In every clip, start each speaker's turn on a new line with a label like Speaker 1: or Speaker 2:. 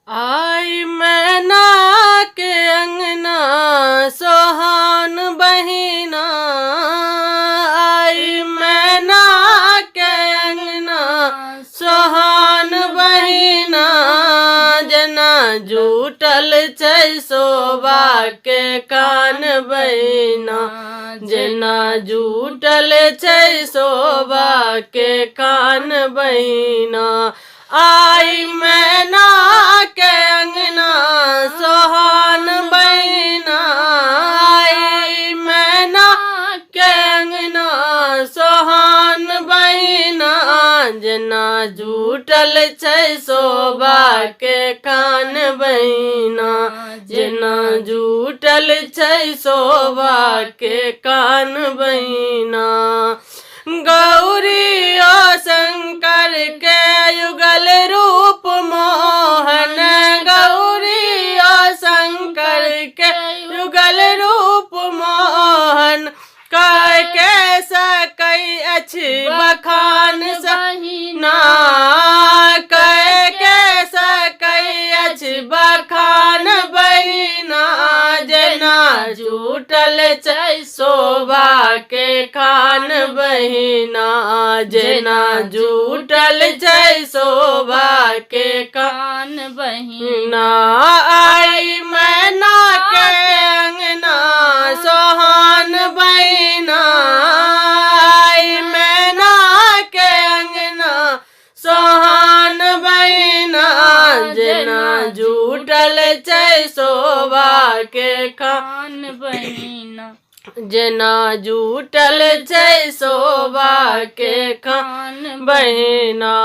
Speaker 1: आई मैना के अंगना सोहान बहिना। आई मैना के अंगना सोहान बहिना। जना जूटल छै शोभा के कान बहिना। जना जूटल छै शोभा के कान बहिना। आई मैना के अंगना सोहान बहिना। आई मैना के अंगना सोहान बहिना। जना जूटल छै शोभा के कान बहिना। जना जूटल छै शोभा के कान बहिना। गौरी ओ शंकर के युगल रूप मोहन। गौरी ओ शंकर के युगल रूप मोहन। कह के सकई अछि बखान बहिना। कह के सकई अछि बखान बहिना। जना जूटल छै शोभा के कान बहिना। जना जूटल छै शोभा के कान बहिना। आई मैना के अंगना सोहान बहिना। आई मैना के अंगना सोहान बहिना। जना जूटल छै शोभा के कान बहिना। जना जूटल छै शोभा के कान बहिना।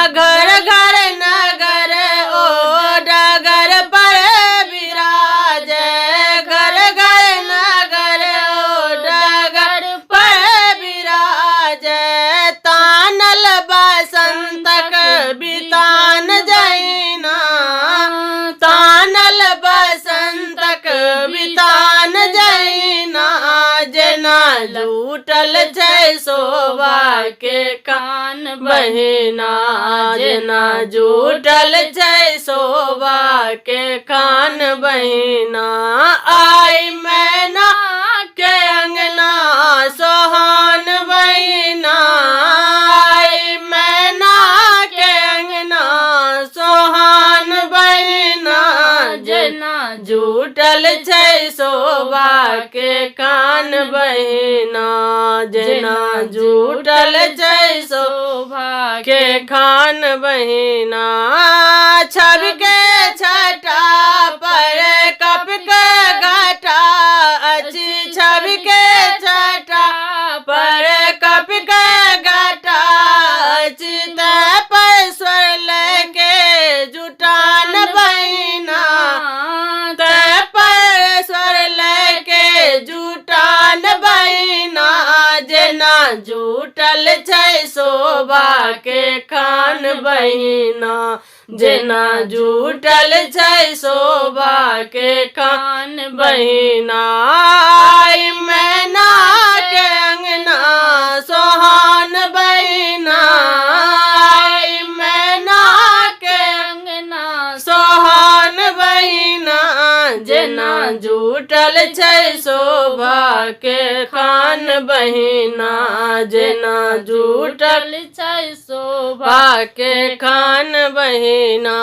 Speaker 1: घर घर नगर ओ डगर पर विराज। घर घर नगर ओ डगर पर विराज। तानल बसंतक बितान जैना। तानल बसंतक बितान जैना। जना जूटल छै शोभा के कान बहिना। जना जूटल छै शोभा के कान बहिना। आई मैना के अंगना सोहान बहिना। आई मैना के अंगना सोहान बहिना। जना जूटल छै शोभा के कान बहिना। जना जूटल छै शोभा के कान बहिना। छवि के छटा पर कप के घटा अछि। छवि के छटा पर कप के घटा अछि। तै पर स्वर लेके जुटान बहिना। तै पर स्वर लेके जुटान बहिना। जना जूटल छै शोभा के कान बहिना। जना जूटल छै शोभा के कान बहिना। आई मैना के अंगना सोहान बहिना। आई मैना के अंगना सोहान बहिना। जना जूटल छै शोभा के कान बहिना। जना जूटल छै शोभा के कान बहिना।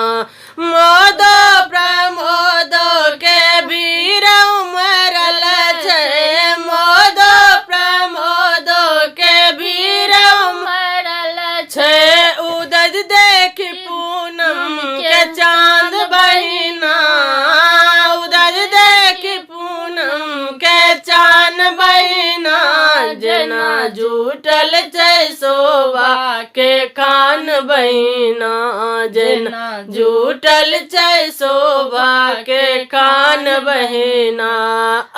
Speaker 1: मोदो प्रमोदो के वीर उमरल छै। मोदो प्रमोदो के वीर उमरल छै। उदज देखि पूनम के चांद बहिना। उदज देखि पूनम के चांद बहिना। जना जूटल छै शोभा के कान बहिना। जना जूटल छै शोभा के कान बहिना।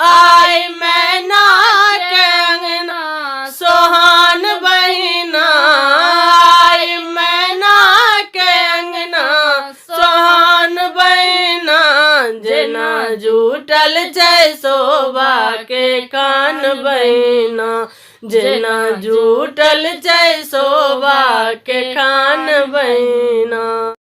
Speaker 1: आई मैना के अंगना सोहान बहिना। आई मैना के अंगना सोहान बहिना। जना जूटल छै शोभा के कान बहिना। जना जूटल छै शोभा के कान बहिना।